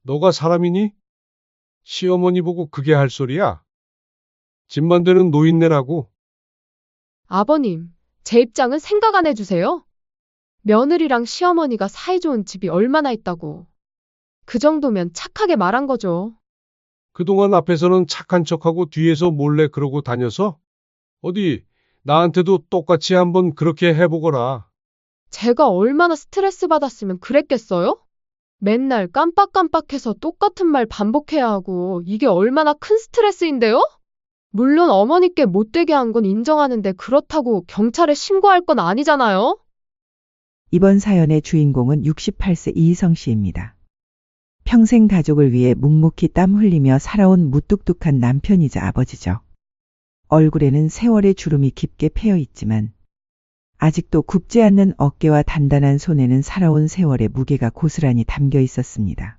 너가 사람이니? 시어머니 보고 그게 할 소리야? 집만 되는 노인네라고. 아버님, 제 입장은 생각 안 해주세요? 며느리랑 시어머니가 사이좋은 집이 얼마나 있다고. 그 정도면 착하게 말한 거죠. 그동안 앞에서는 착한 척하고 뒤에서 몰래 그러고 다녀서? 어디, 나한테도 똑같이 한번 그렇게 해보거라. 제가 얼마나 스트레스 받았으면 그랬겠어요? 맨날 깜빡깜빡해서 똑같은 말 반복해야 하고 이게 얼마나 큰 스트레스인데요? 물론 어머니께 못되게 한 건 인정하는데 그렇다고 경찰에 신고할 건 아니잖아요? 이번 사연의 주인공은 68세 이희성 씨입니다. 평생 가족을 위해 묵묵히 땀 흘리며 살아온 무뚝뚝한 남편이자 아버지죠. 얼굴에는 세월의 주름이 깊게 패여 있지만 아직도 굽지 않는 어깨와 단단한 손에는 살아온 세월의 무게가 고스란히 담겨 있었습니다.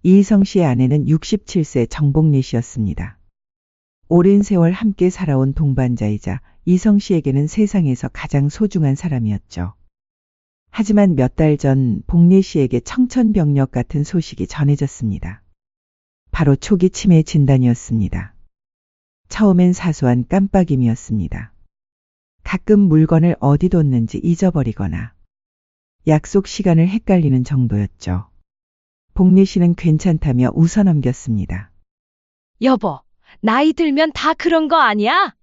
이희성 씨의 아내는 67세 정복래 씨였습니다. 오랜 세월 함께 살아온 동반자이자 이성 씨에게는 세상에서 가장 소중한 사람이었죠. 하지만 몇 달 전 복래 씨에게 청천벽력 같은 소식이 전해졌습니다. 바로 초기 치매 진단이었습니다. 처음엔 사소한 깜빡임이었습니다. 가끔 물건을 어디 뒀는지 잊어버리거나 약속 시간을 헷갈리는 정도였죠. 복래 씨는 괜찮다며 웃어넘겼습니다. 여보, 나이 들면 다 그런 거 아니야?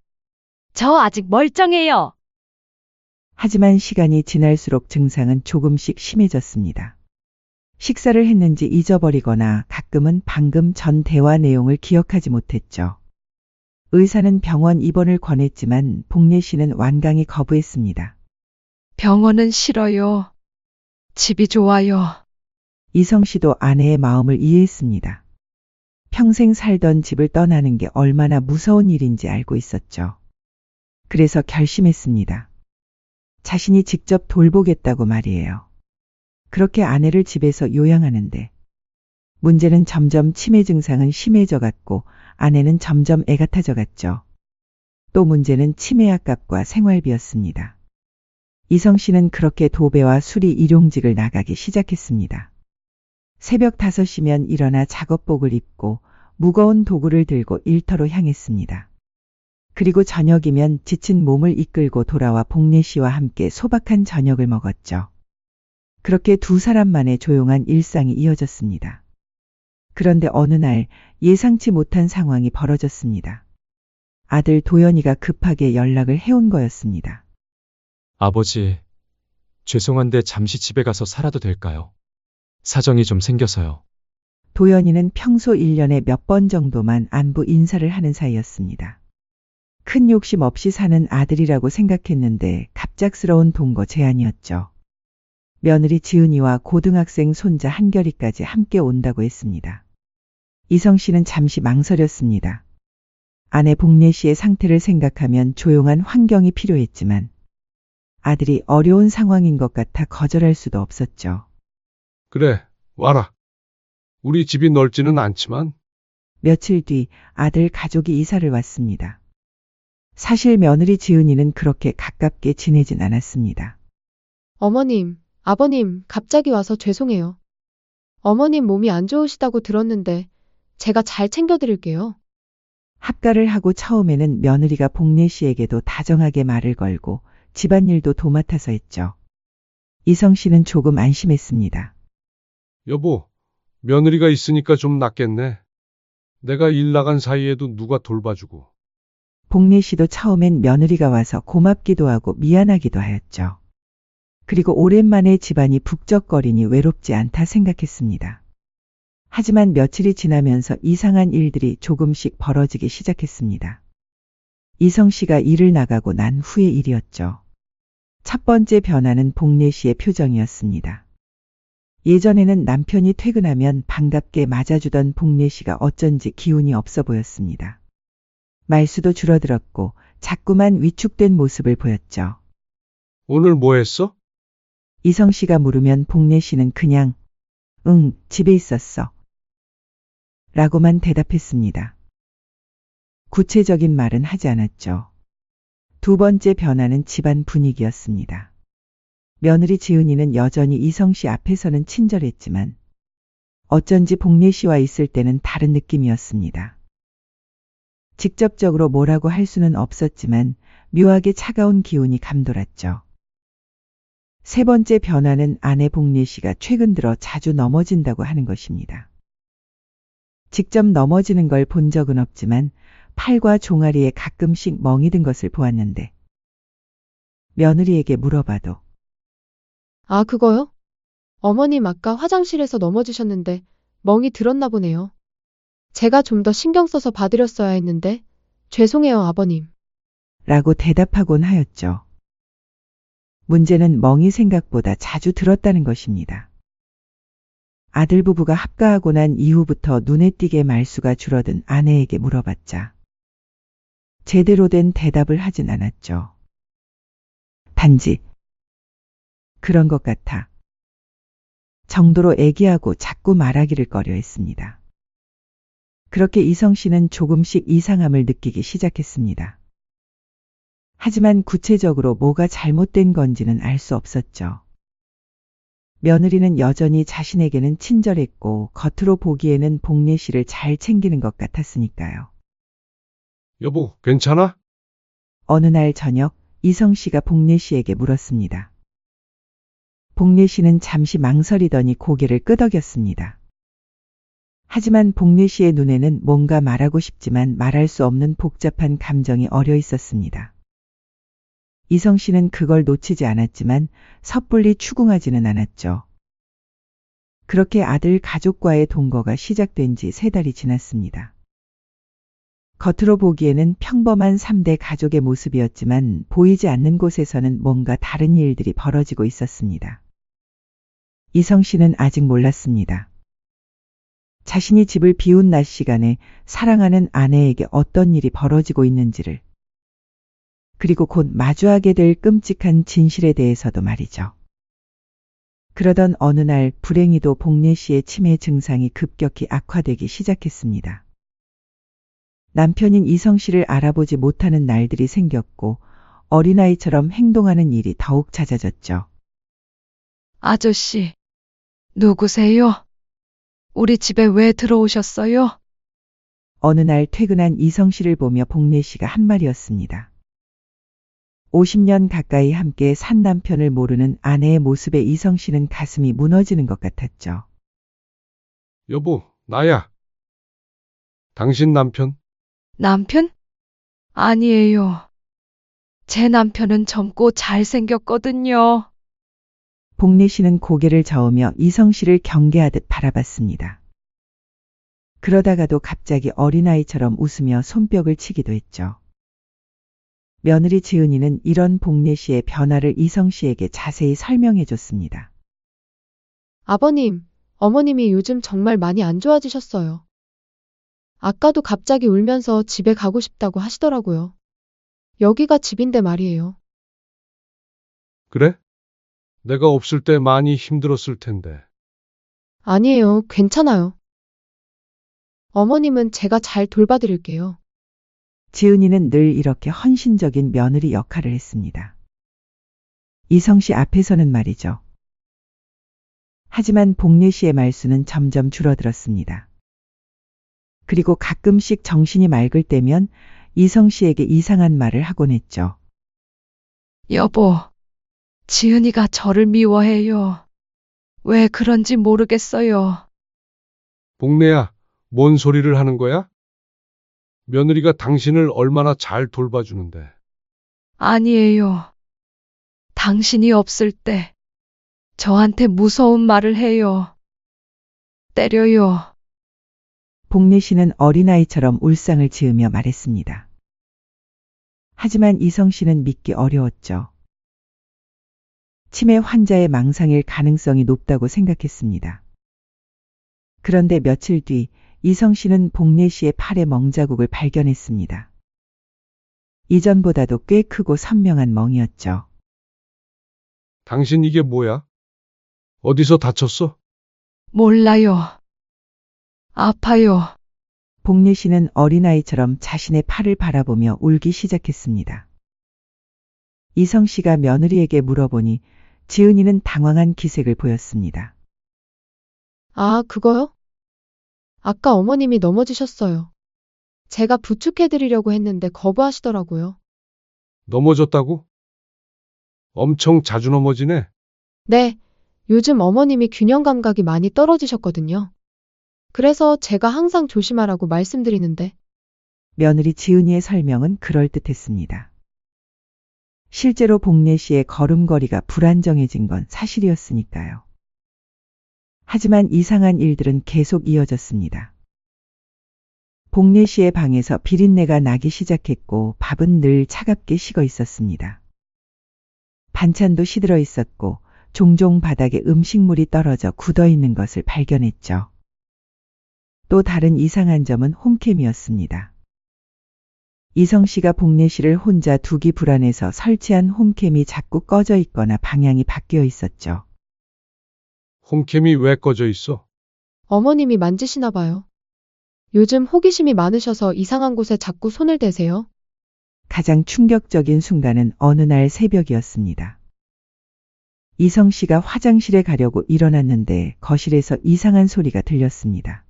저 아직 멀쩡해요. 하지만 시간이 지날수록 증상은 조금씩 심해졌습니다. 식사를 했는지 잊어버리거나 가끔은 방금 전 대화 내용을 기억하지 못했죠. 의사는 병원 입원을 권했지만 복래 씨는 완강히 거부했습니다. 병원은 싫어요. 집이 좋아요. 이성 씨도 아내의 마음을 이해했습니다. 평생 살던 집을 떠나는 게 얼마나 무서운 일인지 알고 있었죠. 그래서 결심했습니다. 자신이 직접 돌보겠다고 말이에요. 그렇게 아내를 집에서 요양하는데 문제는 점점 치매 증상은 심해져 갔고 아내는 점점 애가 타져 갔죠. 또 문제는 치매약 값과 생활비였습니다. 이성 씨는 그렇게 도배와 수리 일용직을 나가기 시작했습니다. 새벽 5시면 일어나 작업복을 입고 무거운 도구를 들고 일터로 향했습니다. 그리고 저녁이면 지친 몸을 이끌고 돌아와 복래 씨와 함께 소박한 저녁을 먹었죠. 그렇게 두 사람만의 조용한 일상이 이어졌습니다. 그런데 어느 날 예상치 못한 상황이 벌어졌습니다. 아들 도연이가 급하게 연락을 해온 거였습니다. 아버지, 죄송한데 잠시 집에 가서 살아도 될까요? 사정이 좀 생겨서요. 도연이는 평소 1년에 몇 번 정도만 안부 인사를 하는 사이였습니다. 큰 욕심 없이 사는 아들이라고 생각했는데 갑작스러운 동거 제안이었죠. 며느리 지은이와 고등학생 손자 한결이까지 함께 온다고 했습니다. 이성 씨는 잠시 망설였습니다. 아내 복래 씨의 상태를 생각하면 조용한 환경이 필요했지만 아들이 어려운 상황인 것 같아 거절할 수도 없었죠. 그래, 와라. 우리 집이 넓지는 않지만 며칠 뒤 아들 가족이 이사를 왔습니다. 사실 며느리 지은이는 그렇게 가깝게 지내진 않았습니다. 어머님, 아버님, 갑자기 와서 죄송해요. 어머님 몸이 안 좋으시다고 들었는데 제가 잘 챙겨드릴게요. 합가를 하고 처음에는 며느리가 복래 씨에게도 다정하게 말을 걸고 집안일도 도맡아서 했죠. 이성 씨는 조금 안심했습니다. 여보, 며느리가 있으니까 좀 낫겠네. 내가 일 나간 사이에도 누가 돌봐주고. 복래 씨도 처음엔 며느리가 와서 고맙기도 하고 미안하기도 하였죠. 그리고 오랜만에 집안이 북적거리니 외롭지 않다 생각했습니다. 하지만 며칠이 지나면서 이상한 일들이 조금씩 벌어지기 시작했습니다. 이성 씨가 일을 나가고 난 후의 일이었죠. 첫 번째 변화는 복래 씨의 표정이었습니다. 예전에는 남편이 퇴근하면 반갑게 맞아주던 복래 씨가 어쩐지 기운이 없어 보였습니다. 말수도 줄어들었고 자꾸만 위축된 모습을 보였죠. 오늘 뭐 했어? 이성 씨가 물으면 복래 씨는 그냥 응, 집에 있었어. 라고만 대답했습니다. 구체적인 말은 하지 않았죠. 두 번째 변화는 집안 분위기였습니다. 며느리 지은이는 여전히 이성 씨 앞에서는 친절했지만 어쩐지 복례 씨와 있을 때는 다른 느낌이었습니다. 직접적으로 뭐라고 할 수는 없었지만 묘하게 차가운 기운이 감돌았죠. 세 번째 변화는 아내 복례 씨가 최근 들어 자주 넘어진다고 하는 것입니다. 직접 넘어지는 걸 본 적은 없지만 팔과 종아리에 가끔씩 멍이 든 것을 보았는데 며느리에게 물어봐도 아, 그거요? 어머님 아까 화장실에서 넘어지셨는데 멍이 들었나 보네요. 제가 좀 더 신경 써서 봐드렸어야 했는데 죄송해요, 아버님. 라고 대답하곤 하였죠. 문제는 멍이 생각보다 자주 들었다는 것입니다. 아들 부부가 합가하고 난 이후부터 눈에 띄게 말수가 줄어든 아내에게 물어봤자 제대로 된 대답을 하진 않았죠. 단지 그런 것 같아 정도로 애기하고 자꾸 말하기를 꺼려했습니다. 그렇게 이성 씨는 조금씩 이상함을 느끼기 시작했습니다. 하지만 구체적으로 뭐가 잘못된 건지는 알 수 없었죠. 며느리는 여전히 자신에게는 친절했고 겉으로 보기에는 복례 씨를 잘 챙기는 것 같았으니까요. 여보, 괜찮아? 어느 날 저녁 이성 씨가 복례 씨에게 물었습니다. 복례 씨는 잠시 망설이더니 고개를 끄덕였습니다. 하지만 복례 씨의 눈에는 뭔가 말하고 싶지만 말할 수 없는 복잡한 감정이 어려 있었습니다. 이성 씨는 그걸 놓치지 않았지만 섣불리 추궁하지는 않았죠. 그렇게 아들 가족과의 동거가 시작된 지 3달이 지났습니다. 겉으로 보기에는 평범한 3대 가족의 모습이었지만 보이지 않는 곳에서는 뭔가 다른 일들이 벌어지고 있었습니다. 이성 씨는 아직 몰랐습니다. 자신이 집을 비운 낮 시간에 사랑하는 아내에게 어떤 일이 벌어지고 있는지를, 그리고 곧 마주하게 될 끔찍한 진실에 대해서도 말이죠. 그러던 어느 날 불행히도 복례 씨의 치매 증상이 급격히 악화되기 시작했습니다. 남편인 이성 씨를 알아보지 못하는 날들이 생겼고 어린아이처럼 행동하는 일이 더욱 잦아졌죠. 아저씨, 누구세요? 우리 집에 왜 들어오셨어요? 어느 날 퇴근한 이성 씨를 보며 복례 씨가 한 말이었습니다. 50년 가까이 함께 산 남편을 모르는 아내의 모습에 이성 씨는 가슴이 무너지는 것 같았죠. 여보, 나야. 당신 남편? 남편? 아니에요. 제 남편은 젊고 잘생겼거든요. 복례 씨는 고개를 저으며 이성 씨를 경계하듯 바라봤습니다. 그러다가도 갑자기 어린아이처럼 웃으며 손뼉을 치기도 했죠. 며느리 지은이는 이런 복례 씨의 변화를 이성 씨에게 자세히 설명해 줬습니다. 아버님, 어머님이 요즘 정말 많이 안 좋아지셨어요. 아까도 갑자기 울면서 집에 가고 싶다고 하시더라고요. 여기가 집인데 말이에요. 그래? 내가 없을 때 많이 힘들었을 텐데. 아니에요, 괜찮아요. 어머님은 제가 잘 돌봐드릴게요. 지은이는 늘 이렇게 헌신적인 며느리 역할을 했습니다. 이성 씨 앞에서는 말이죠. 하지만 복례 씨의 말수는 점점 줄어들었습니다. 그리고 가끔씩 정신이 맑을 때면 이성 씨에게 이상한 말을 하곤 했죠. 여보, 지은이가 저를 미워해요. 왜 그런지 모르겠어요. 복례야, 뭔 소리를 하는 거야? 며느리가 당신을 얼마나 잘 돌봐주는데. 아니에요. 당신이 없을 때 저한테 무서운 말을 해요. 때려요. 복례 씨는 어린아이처럼 울상을 지으며 말했습니다. 하지만 이성 씨는 믿기 어려웠죠. 치매 환자의 망상일 가능성이 높다고 생각했습니다. 그런데 며칠 뒤 이성 씨는 복례 씨의 팔에 멍자국을 발견했습니다. 이전보다도 꽤 크고 선명한 멍이었죠. 당신 이게 뭐야? 어디서 다쳤어? 몰라요. 아파요. 복례 씨는 어린아이처럼 자신의 팔을 바라보며 울기 시작했습니다. 이성 씨가 며느리에게 물어보니 지은이는 당황한 기색을 보였습니다. 아, 그거요? 아까 어머님이 넘어지셨어요. 제가 부축해드리려고 했는데 거부하시더라고요. 넘어졌다고? 엄청 자주 넘어지네. 네, 요즘 어머님이 균형 감각이 많이 떨어지셨거든요. 그래서 제가 항상 조심하라고 말씀드리는데, 며느리 지은이의 설명은 그럴듯했습니다. 실제로 복례 씨의 걸음걸이가 불안정해진 건 사실이었으니까요. 하지만 이상한 일들은 계속 이어졌습니다. 복례 씨의 방에서 비린내가 나기 시작했고 밥은 늘 차갑게 식어 있었습니다. 반찬도 시들어 있었고 종종 바닥에 음식물이 떨어져 굳어 있는 것을 발견했죠. 또 다른 이상한 점은 홈캠이었습니다. 이성 씨가 복례 씨를 혼자 두기 불안해서 설치한 홈캠이 자꾸 꺼져 있거나 방향이 바뀌어 있었죠. 홈캠이 왜 꺼져 있어? 어머님이 만지시나 봐요. 요즘 호기심이 많으셔서 이상한 곳에 자꾸 손을 대세요. 가장 충격적인 순간은 어느 날 새벽이었습니다. 이성 씨가 화장실에 가려고 일어났는데 거실에서 이상한 소리가 들렸습니다.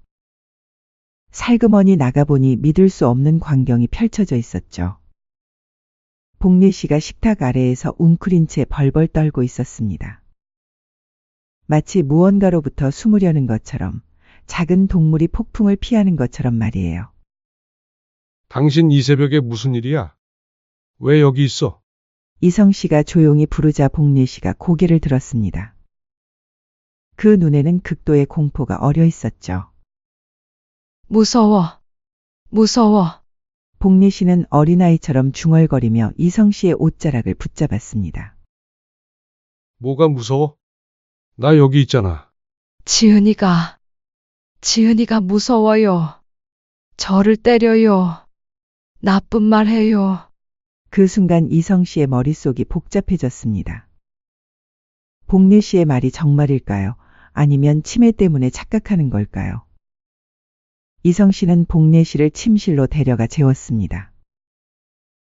살그머니 나가보니 믿을 수 없는 광경이 펼쳐져 있었죠. 복례 씨가 식탁 아래에서 웅크린 채 벌벌 떨고 있었습니다. 마치 무언가로부터 숨으려는 것처럼, 작은 동물이 폭풍을 피하는 것처럼 말이에요. 당신 이 새벽에 무슨 일이야? 왜 여기 있어? 이성 씨가 조용히 부르자 복례 씨가 고개를 들었습니다. 그 눈에는 극도의 공포가 어려 있었죠. 무서워. 무서워. 복례 씨는 어린아이처럼 중얼거리며 이성 씨의 옷자락을 붙잡았습니다. 뭐가 무서워? 나 여기 있잖아. 지은이가 무서워요. 저를 때려요. 나쁜 말 해요. 그 순간 이성 씨의 머릿속이 복잡해졌습니다. 복례 씨의 말이 정말일까요? 아니면 치매 때문에 착각하는 걸까요? 이성 씨는 복례 씨를 침실로 데려가 재웠습니다.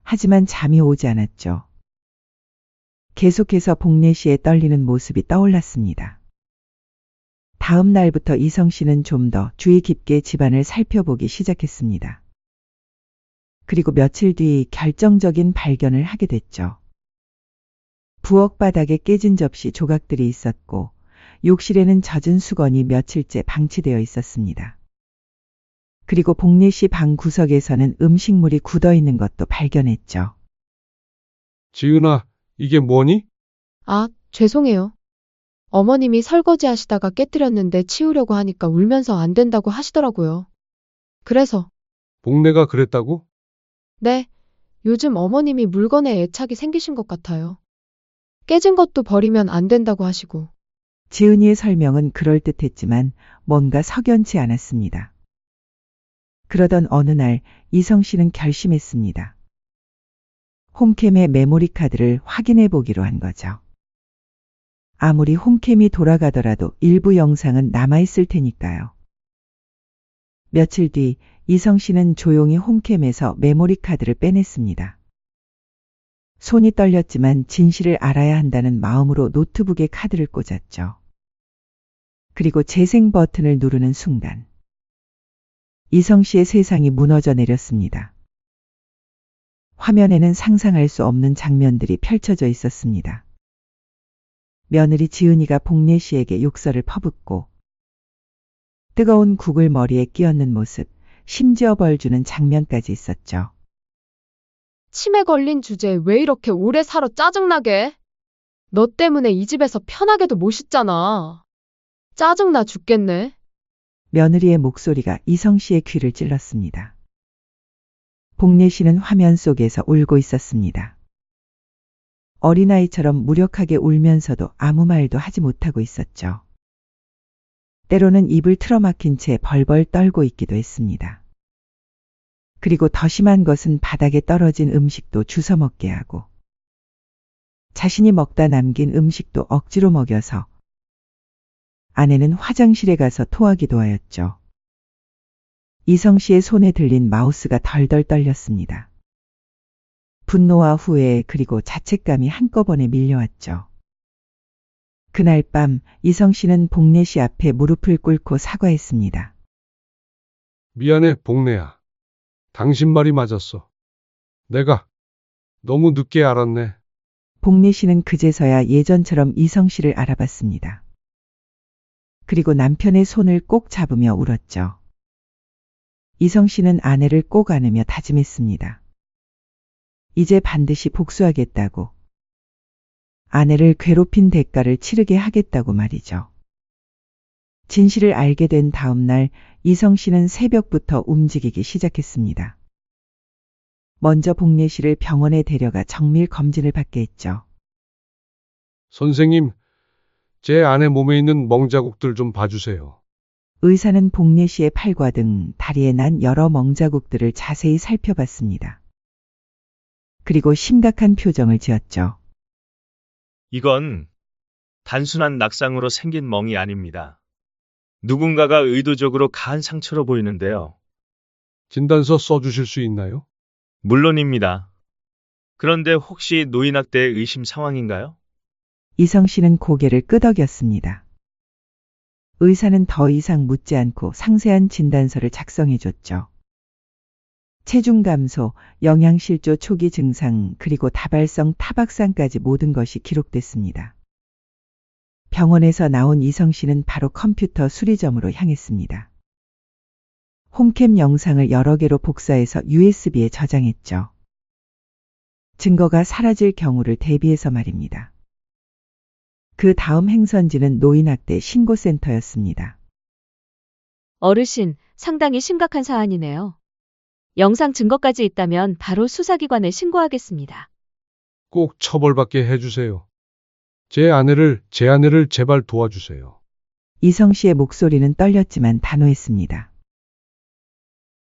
하지만 잠이 오지 않았죠. 계속해서 복례 씨의 떨리는 모습이 떠올랐습니다. 다음 날부터 이성 씨는 좀 더 주의 깊게 집안을 살펴보기 시작했습니다. 그리고 며칠 뒤 결정적인 발견을 하게 됐죠. 부엌 바닥에 깨진 접시 조각들이 있었고 욕실에는 젖은 수건이 며칠째 방치되어 있었습니다. 그리고 복례 씨 방 구석에서는 음식물이 굳어 있는 것도 발견했죠. 지은아, 이게 뭐니? 아, 죄송해요. 어머님이 설거지 하시다가 깨뜨렸는데 치우려고 하니까 울면서 안 된다고 하시더라고요. 그래서, 복내가 그랬다고? 네, 요즘 어머님이 물건에 애착이 생기신 것 같아요. 깨진 것도 버리면 안 된다고 하시고. 지은이의 설명은 그럴듯했지만 뭔가 석연치 않았습니다. 그러던 어느 날 이성 씨는 결심했습니다. 홈캠의 메모리 카드를 확인해 보기로 한 거죠. 아무리 홈캠이 돌아가더라도 일부 영상은 남아있을 테니까요. 며칠 뒤 이성 씨는 조용히 홈캠에서 메모리 카드를 빼냈습니다. 손이 떨렸지만 진실을 알아야 한다는 마음으로 노트북에 카드를 꽂았죠. 그리고 재생 버튼을 누르는 순간 이성 씨의 세상이 무너져 내렸습니다. 화면에는 상상할 수 없는 장면들이 펼쳐져 있었습니다. 며느리 지은이가 복례 씨에게 욕설을 퍼붓고 뜨거운 국을 머리에 끼얹는 모습, 심지어 벌 주는 장면까지 있었죠. 치매 걸린 주제에 왜 이렇게 오래 살아 짜증나게? 너 때문에 이 집에서 편하게도 못 있잖아. 짜증나 죽겠네. 며느리의 목소리가 이성 씨의 귀를 찔렀습니다. 복례 씨는 화면 속에서 울고 있었습니다. 어린아이처럼 무력하게 울면서도 아무 말도 하지 못하고 있었죠. 때로는 입을 틀어막힌 채 벌벌 떨고 있기도 했습니다. 그리고 더 심한 것은 바닥에 떨어진 음식도 주워 먹게 하고 자신이 먹다 남긴 음식도 억지로 먹여서 아내는 화장실에 가서 토하기도 하였죠. 이성 씨의 손에 들린 마우스가 덜덜 떨렸습니다. 분노와 후회 그리고 자책감이 한꺼번에 밀려왔죠. 그날 밤 이성 씨는 복례 씨 앞에 무릎을 꿇고 사과했습니다. 미안해, 복래야. 당신 말이 맞았어. 내가 너무 늦게 알았네. 복례 씨는 그제서야 예전처럼 이성 씨를 알아봤습니다. 그리고 남편의 손을 꼭 잡으며 울었죠. 이성 씨는 아내를 꼭 안으며 다짐했습니다. 이제 반드시 복수하겠다고. 아내를 괴롭힌 대가를 치르게 하겠다고 말이죠. 진실을 알게 된 다음 날 이성 씨는 새벽부터 움직이기 시작했습니다. 먼저 복례 씨를 병원에 데려가 정밀 검진을 받게 했죠. 선생님, 제 아내 몸에 있는 멍자국들 좀 봐주세요. 의사는 복례 씨의 팔과 등 다리에 난 여러 멍자국들을 자세히 살펴봤습니다. 그리고 심각한 표정을 지었죠. 이건 단순한 낙상으로 생긴 멍이 아닙니다. 누군가가 의도적으로 가한 상처로 보이는데요. 진단서 써주실 수 있나요? 물론입니다. 그런데 혹시 노인학대 의심 상황인가요? 이성 씨는 고개를 끄덕였습니다. 의사는 더 이상 묻지 않고 상세한 진단서를 작성해 줬죠. 체중 감소, 영양실조 초기 증상, 그리고 다발성 타박상까지 모든 것이 기록됐습니다. 병원에서 나온 이성 씨는 바로 컴퓨터 수리점으로 향했습니다. 홈캠 영상을 여러 개로 복사해서 USB에 저장했죠. 증거가 사라질 경우를 대비해서 말입니다. 그 다음 행선지는 노인학대 신고센터였습니다. 어르신, 상당히 심각한 사안이네요. 영상 증거까지 있다면 바로 수사기관에 신고하겠습니다. 꼭 처벌받게 해주세요. 제 아내를 제발 도와주세요. 이성 씨의 목소리는 떨렸지만 단호했습니다.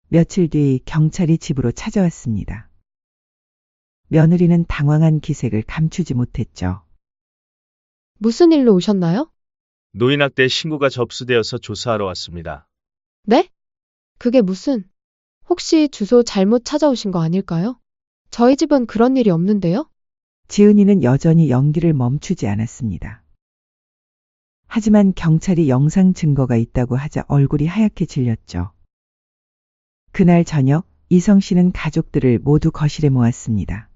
며칠 뒤 경찰이 집으로 찾아왔습니다. 며느리는 당황한 기색을 감추지 못했죠. 무슨 일로 오셨나요? 노인학대 신고가 접수되어서 조사하러 왔습니다. 네? 그게 무슨... 혹시 주소 잘못 찾아오신 거 아닐까요? 저희 집은 그런 일이 없는데요? 지은이는 여전히 연기를 멈추지 않았습니다. 하지만 경찰이 영상 증거가 있다고 하자 얼굴이 하얗게 질렸죠. 그날 저녁 이성 씨는 가족들을 모두 거실에 모았습니다.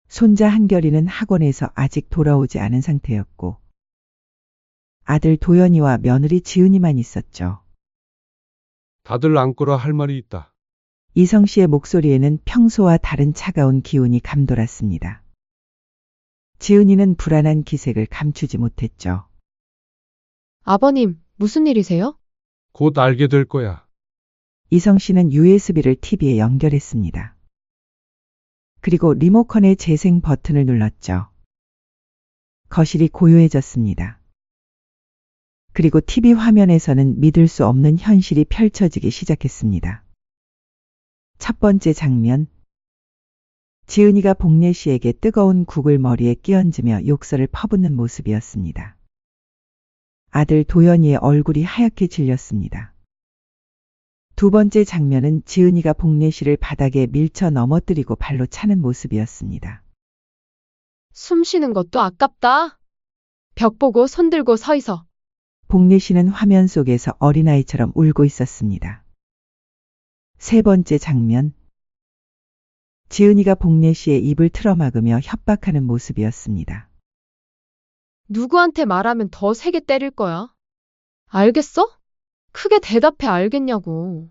손자 한결이는 학원에서 아직 돌아오지 않은 상태였고 아들 도연이와 며느리 지은이만 있었죠. 다들 안거라 할 말이 있다. 이성 씨의 목소리에는 평소와 다른 차가운 기운이 감돌았습니다. 지은이는 불안한 기색을 감추지 못했죠. 아버님, 무슨 일이세요? 곧 알게 될 거야. 이성 씨는 USB를 TV에 연결했습니다. 그리고 리모컨의 재생 버튼을 눌렀죠. 거실이 고요해졌습니다. 그리고 TV 화면에서는 믿을 수 없는 현실이 펼쳐지기 시작했습니다. 첫 번째 장면. 지은이가 복례 씨에게 뜨거운 국을 머리에 끼얹으며 욕설을 퍼붓는 모습이었습니다. 아들 도연이의 얼굴이 하얗게 질렸습니다. 두 번째 장면은 지은이가 복례 씨를 바닥에 밀쳐 넘어뜨리고 발로 차는 모습이었습니다. 숨 쉬는 것도 아깝다. 벽 보고 손 들고 서 있어. 복례 씨는 화면 속에서 어린아이처럼 울고 있었습니다. 세 번째 장면. 지은이가 복례 씨의 입을 틀어막으며 협박하는 모습이었습니다. 누구한테 말하면 더 세게 때릴 거야. 알겠어? 크게 대답해 알겠냐고.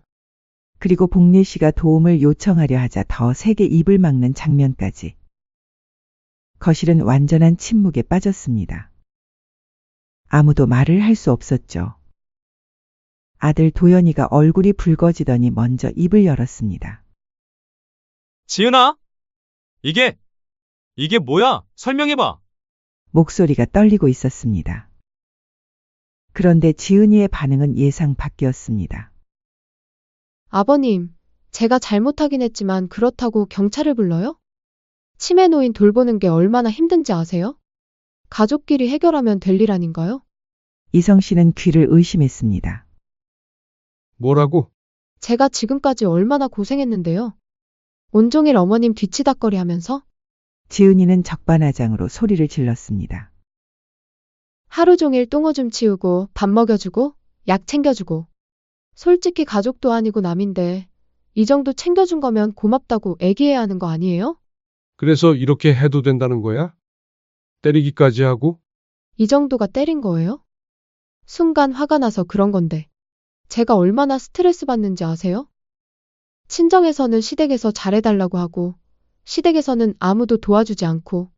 그리고 복례 씨가 도움을 요청하려 하자 더 세게 입을 막는 장면까지. 거실은 완전한 침묵에 빠졌습니다. 아무도 말을 할 수 없었죠. 아들 도연이가 얼굴이 붉어지더니 먼저 입을 열었습니다. 지은아! 이게 뭐야? 설명해봐! 목소리가 떨리고 있었습니다. 그런데 지은이의 반응은 예상 밖이었습니다. 아버님, 제가 잘못하긴 했지만 그렇다고 경찰을 불러요? 치매 노인 돌보는 게 얼마나 힘든지 아세요? 가족끼리 해결하면 될 일 아닌가요? 이성 씨는 귀를 의심했습니다. 뭐라고? 제가 지금까지 얼마나 고생했는데요. 온종일 어머님 뒤치다꺼리 하면서 지은이는 적반하장으로 소리를 질렀습니다. 하루 종일 똥오줌 치우고 밥 먹여주고 약 챙겨주고 솔직히 가족도 아니고 남인데 이 정도 챙겨준 거면 고맙다고 애기해야 하는 거 아니에요? 그래서 이렇게 해도 된다는 거야? 때리기까지 하고? 이 정도가 때린 거예요? 순간 화가 나서 그런 건데. 제가 얼마나 스트레스 받는지 아세요? 친정에서는 시댁에서 잘해달라고 하고, 시댁에서는 아무도 도와주지 않고,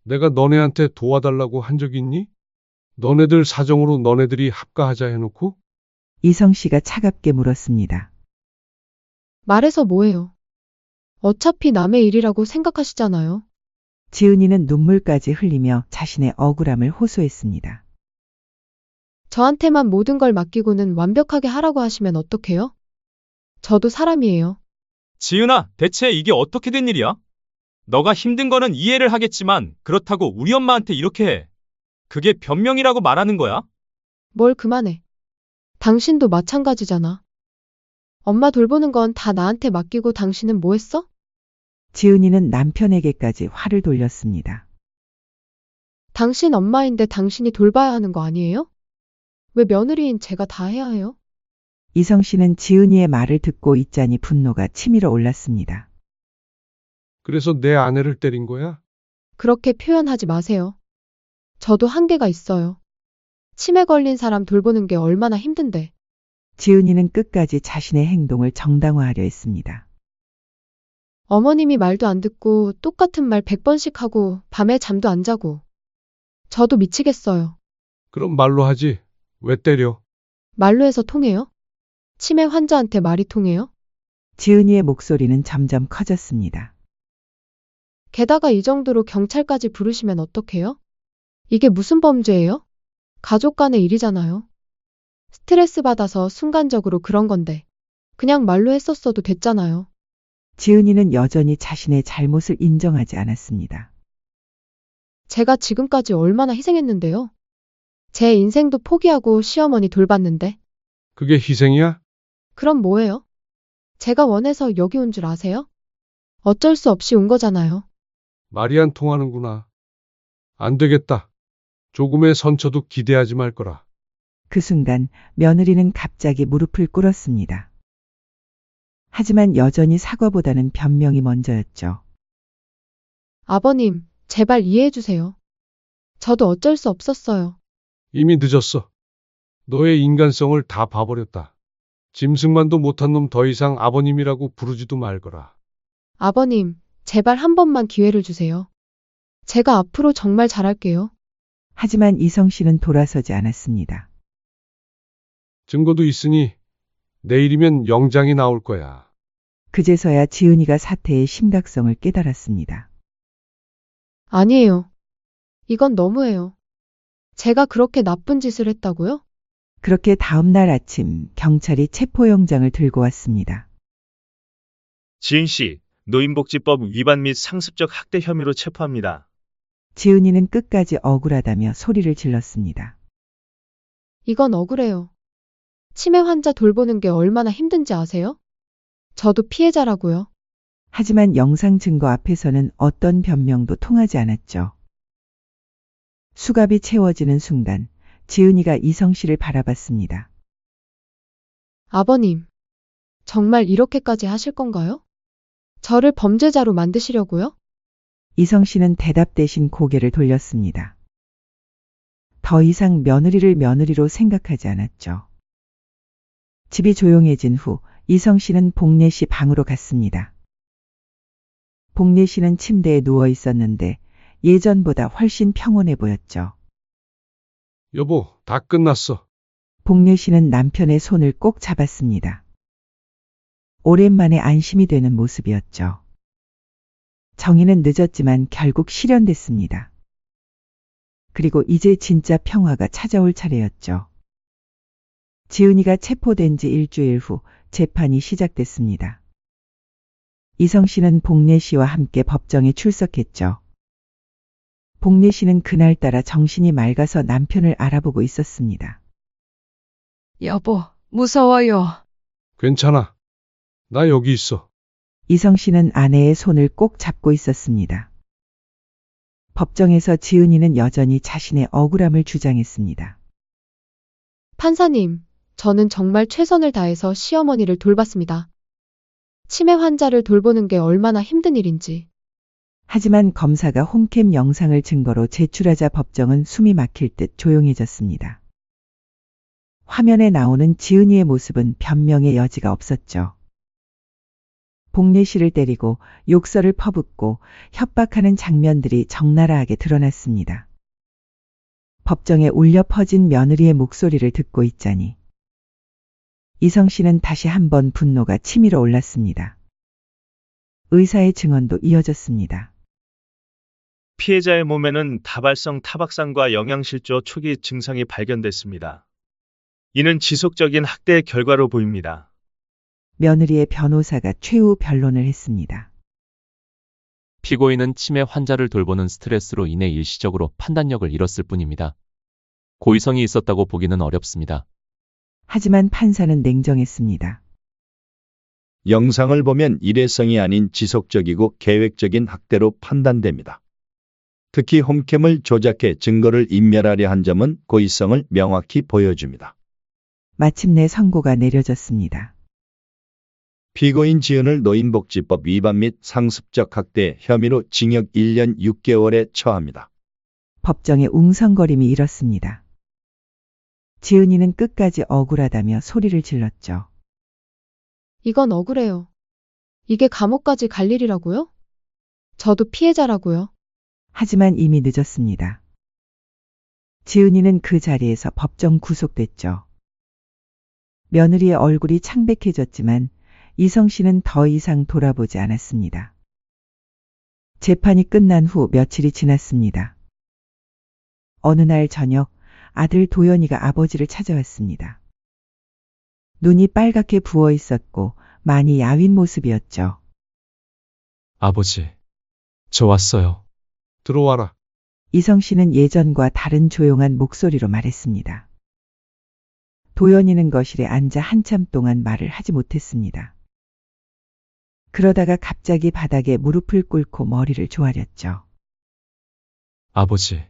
내가 너네한테 도와달라고 한 적 있니? 너네들 사정으로 너네들이 합가하자 해놓고? 이성 씨가 차갑게 물었습니다. 말해서 뭐해요? 어차피 남의 일이라고 생각하시잖아요. 지은이는 눈물까지 흘리며 자신의 억울함을 호소했습니다. 저한테만 모든 걸 맡기고는 완벽하게 하라고 하시면 어떡해요? 저도 사람이에요. 지은아, 대체 이게 어떻게 된 일이야? 너가 힘든 거는 이해를 하겠지만 그렇다고 우리 엄마한테 이렇게 해. 그게 변명이라고 말하는 거야? 뭘 그만해. 당신도 마찬가지잖아. 엄마 돌보는 건 다 나한테 맡기고 당신은 뭐 했어? 지은이는 남편에게까지 화를 돌렸습니다. 당신 엄마인데 당신이 돌봐야 하는 거 아니에요? 왜 며느리인 제가 다 해야 해요? 이성 씨는 지은이의 말을 듣고 있자니 분노가 치밀어 올랐습니다. 그래서 내 아내를 때린 거야? 그렇게 표현하지 마세요. 저도 한계가 있어요. 치매 걸린 사람 돌보는 게 얼마나 힘든데. 지은이는 끝까지 자신의 행동을 정당화하려 했습니다. 어머님이 말도 안 듣고 똑같은 말 100번씩 하고 밤에 잠도 안 자고. 저도 미치겠어요. 그럼 말로 하지. 왜 때려? 말로 해서 통해요? 치매 환자한테 말이 통해요? 지은이의 목소리는 점점 커졌습니다. 게다가 이 정도로 경찰까지 부르시면 어떡해요? 이게 무슨 범죄예요? 가족 간의 일이잖아요. 스트레스 받아서 순간적으로 그런 건데. 그냥 말로 했었어도 됐잖아요. 지은이는 여전히 자신의 잘못을 인정하지 않았습니다. 제가 지금까지 얼마나 희생했는데요. 제 인생도 포기하고 시어머니 돌봤는데. 그게 희생이야? 그럼 뭐예요? 제가 원해서 여기 온 줄 아세요? 어쩔 수 없이 온 거잖아요. 말이 안 통하는구나. 안 되겠다. 조금의 선처도 기대하지 말 거라. 그 순간 며느리는 갑자기 무릎을 꿇었습니다. 하지만 여전히 사과보다는 변명이 먼저였죠. 아버님, 제발 이해해 주세요. 저도 어쩔 수 없었어요. 이미 늦었어. 너의 인간성을 다 봐버렸다. 짐승만도 못한 놈 더 이상 아버님이라고 부르지도 말거라. 아버님, 제발 한 번만 기회를 주세요. 제가 앞으로 정말 잘할게요. 하지만 이성 씨는 돌아서지 않았습니다. 증거도 있으니 내일이면 영장이 나올 거야. 그제서야 지은이가 사태의 심각성을 깨달았습니다. 아니에요. 이건 너무해요. 제가 그렇게 나쁜 짓을 했다고요? 그렇게 다음 날 아침 경찰이 체포영장을 들고 왔습니다. 지은 씨, 노인복지법 위반 및 상습적 학대 혐의로 체포합니다. 지은이는 끝까지 억울하다며 소리를 질렀습니다. 이건 억울해요. 치매 환자 돌보는 게 얼마나 힘든지 아세요? 저도 피해자라고요. 하지만 영상 증거 앞에서는 어떤 변명도 통하지 않았죠. 수갑이 채워지는 순간 지은이가 이성 씨를 바라봤습니다. 아버님, 정말 이렇게까지 하실 건가요? 저를 범죄자로 만드시려고요? 이성 씨는 대답 대신 고개를 돌렸습니다. 더 이상 며느리를 며느리로 생각하지 않았죠. 집이 조용해진 후 이성 씨는 복례 씨 방으로 갔습니다. 복례 씨는 침대에 누워 있었는데 예전보다 훨씬 평온해 보였죠. 여보, 다 끝났어. 복례 씨는 남편의 손을 꼭 잡았습니다. 오랜만에 안심이 되는 모습이었죠. 정의는 늦었지만 결국 실현됐습니다. 그리고 이제 진짜 평화가 찾아올 차례였죠. 지은이가 체포된 지 일주일 후 재판이 시작됐습니다. 이성 씨는 복례 씨와 함께 법정에 출석했죠. 복례 씨는 그날따라 정신이 맑아서 남편을 알아보고 있었습니다. 여보, 무서워요. 괜찮아. 나 여기 있어. 이성 씨는 아내의 손을 꼭 잡고 있었습니다. 법정에서 지은이는 여전히 자신의 억울함을 주장했습니다. 판사님, 저는 정말 최선을 다해서 시어머니를 돌봤습니다. 치매 환자를 돌보는 게 얼마나 힘든 일인지. 하지만 검사가 홈캠 영상을 증거로 제출하자 법정은 숨이 막힐 듯 조용해졌습니다. 화면에 나오는 지은이의 모습은 변명의 여지가 없었죠. 복례 씨를 때리고 욕설을 퍼붓고 협박하는 장면들이 적나라하게 드러났습니다. 법정에 울려 퍼진 며느리의 목소리를 듣고 있자니 이성 씨는 다시 한번 분노가 치밀어 올랐습니다. 의사의 증언도 이어졌습니다. 피해자의 몸에는 다발성 타박상과 영양실조 초기 증상이 발견됐습니다. 이는 지속적인 학대의 결과로 보입니다. 며느리의 변호사가 최후 변론을 했습니다. 피고인은 치매 환자를 돌보는 스트레스로 인해 일시적으로 판단력을 잃었을 뿐입니다. 고의성이 있었다고 보기는 어렵습니다. 하지만 판사는 냉정했습니다. 영상을 보면 일회성이 아닌 지속적이고 계획적인 학대로 판단됩니다. 특히 홈캠을 조작해 증거를 인멸하려 한 점은 고의성을 명확히 보여줍니다. 마침내 선고가 내려졌습니다. 피고인 지은을 노인복지법 위반 및 상습적 학대 혐의로 징역 1년 6개월에 처합니다. 법정에 웅성거림이 일었습니다. 지은이는 끝까지 억울하다며 소리를 질렀죠. 이건 억울해요. 이게 감옥까지 갈 일이라고요? 저도 피해자라고요. 하지만 이미 늦었습니다. 지은이는 그 자리에서 법정 구속됐죠. 며느리의 얼굴이 창백해졌지만 이성 씨는 더 이상 돌아보지 않았습니다. 재판이 끝난 후 며칠이 지났습니다. 어느 날 저녁 아들 도연이가 아버지를 찾아왔습니다. 눈이 빨갛게 부어 있었고 많이 야윈 모습이었죠. 아버지, 저 왔어요. 들어와라. 이성 씨는 예전과 다른 조용한 목소리로 말했습니다. 도연이는 거실에 앉아 한참 동안 말을 하지 못했습니다. 그러다가 갑자기 바닥에 무릎을 꿇고 머리를 조아렸죠. 아버지,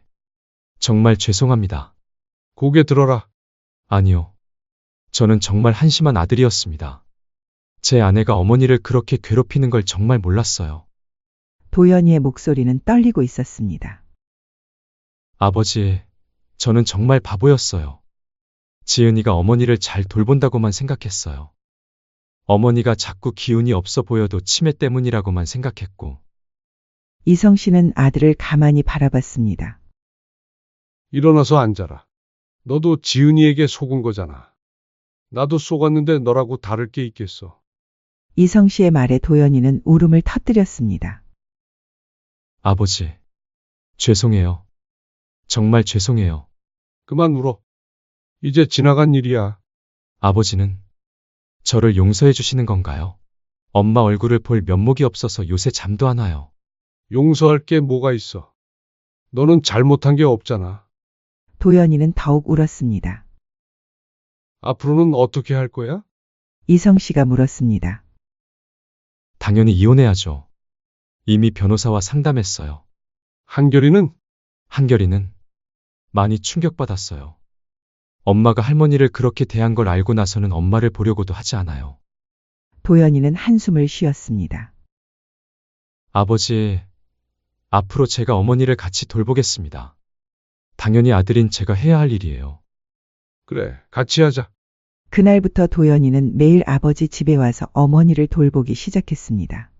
정말 죄송합니다. 고개 들어라. 아니요. 저는 정말 한심한 아들이었습니다. 제 아내가 어머니를 그렇게 괴롭히는 걸 정말 몰랐어요. 도연이의 목소리는 떨리고 있었습니다. 아버지, 저는 정말 바보였어요. 지은이가 어머니를 잘 돌본다고만 생각했어요. 어머니가 자꾸 기운이 없어 보여도 치매 때문이라고만 생각했고. 이성 씨는 아들을 가만히 바라봤습니다. 일어나서 앉아라. 너도 지은이에게 속은 거잖아. 나도 속았는데 너라고 다를 게 있겠어. 이성 씨의 말에 도연이는 울음을 터뜨렸습니다. 아버지, 죄송해요. 정말 죄송해요. 그만 울어. 이제 지나간 일이야. 아버지는 저를 용서해 주시는 건가요? 엄마 얼굴을 볼 면목이 없어서 요새 잠도 안 와요. 용서할 게 뭐가 있어. 너는 잘못한 게 없잖아. 도연이는 더욱 울었습니다. 앞으로는 어떻게 할 거야? 이성 씨가 물었습니다. 당연히 이혼해야죠. 이미 변호사와 상담했어요. 한결이는? 한결이는 많이 충격받았어요. 엄마가 할머니를 그렇게 대한 걸 알고 나서는 엄마를 보려고도 하지 않아요. 도연이는 한숨을 쉬었습니다. 아버지, 앞으로 제가 어머니를 같이 돌보겠습니다. 당연히 아들인 제가 해야 할 일이에요. 그래, 같이 하자. 그날부터 도연이는 매일 아버지 집에 와서 어머니를 돌보기 시작했습니다.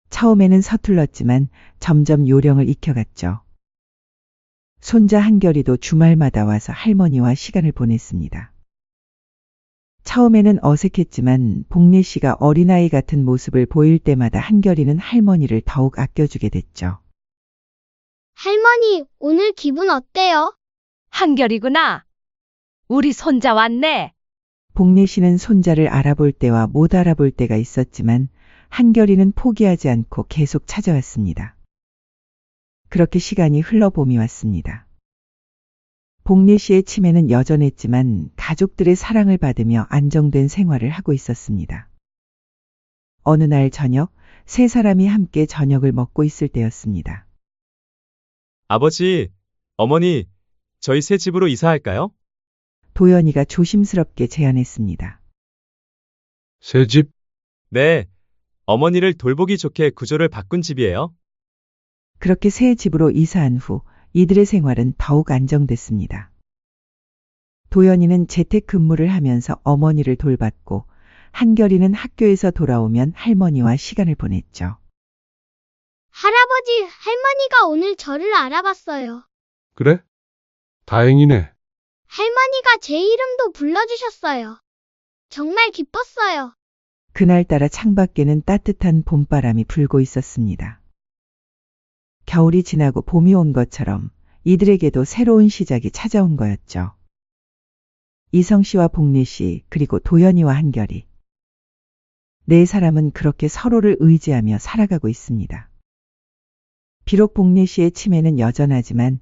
처음에는 서툴렀지만 점점 요령을 익혀갔죠. 손자 한결이도 주말마다 와서 할머니와 시간을 보냈습니다. 처음에는 어색했지만 복례 씨가 어린아이 같은 모습을 보일 때마다 한결이는 할머니를 더욱 아껴주게 됐죠. 할머니, 오늘 기분 어때요? 한결이구나. 우리 손자 왔네. 복례 씨는 손자를 알아볼 때와 못 알아볼 때가 있었지만 한결이는 포기하지 않고 계속 찾아왔습니다. 그렇게 시간이 흘러봄이 왔습니다. 복례 씨의 치매는 여전했지만 가족들의 사랑을 받으며 안정된 생활을 하고 있었습니다. 어느 날 저녁, 세 사람이 함께 저녁을 먹고 있을 때였습니다. 아버지, 어머니, 저희 새 집으로 이사할까요? 도연이가 조심스럽게 제안했습니다. 새 집? 네. 어머니를 돌보기 좋게 구조를 바꾼 집이에요. 그렇게 새 집으로 이사한 후 이들의 생활은 더욱 안정됐습니다. 도연이는 재택근무를 하면서 어머니를 돌봤고 한결이는 학교에서 돌아오면 할머니와 시간을 보냈죠. 할아버지, 할머니가 오늘 저를 알아봤어요. 그래? 다행이네. 할머니가 제 이름도 불러주셨어요. 정말 기뻤어요. 그날따라 창밖에는 따뜻한 봄바람이 불고 있었습니다. 겨울이 지나고 봄이 온 것처럼 이들에게도 새로운 시작이 찾아온 거였죠. 이성 씨와 복례 씨, 그리고 도연이와 한결이. 네 사람은 그렇게 서로를 의지하며 살아가고 있습니다. 비록 복례 씨의 치매는 여전하지만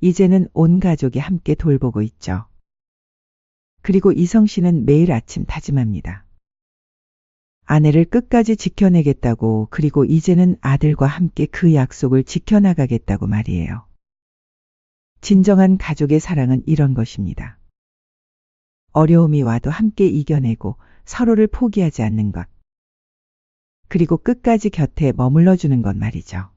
이제는 온 가족이 함께 돌보고 있죠. 그리고 이성 씨는 매일 아침 다짐합니다. 아내를 끝까지 지켜내겠다고, 그리고 이제는 아들과 함께 그 약속을 지켜나가겠다고 말이에요. 진정한 가족의 사랑은 이런 것입니다. 어려움이 와도 함께 이겨내고 서로를 포기하지 않는 것. 그리고 끝까지 곁에 머물러주는 것 말이죠.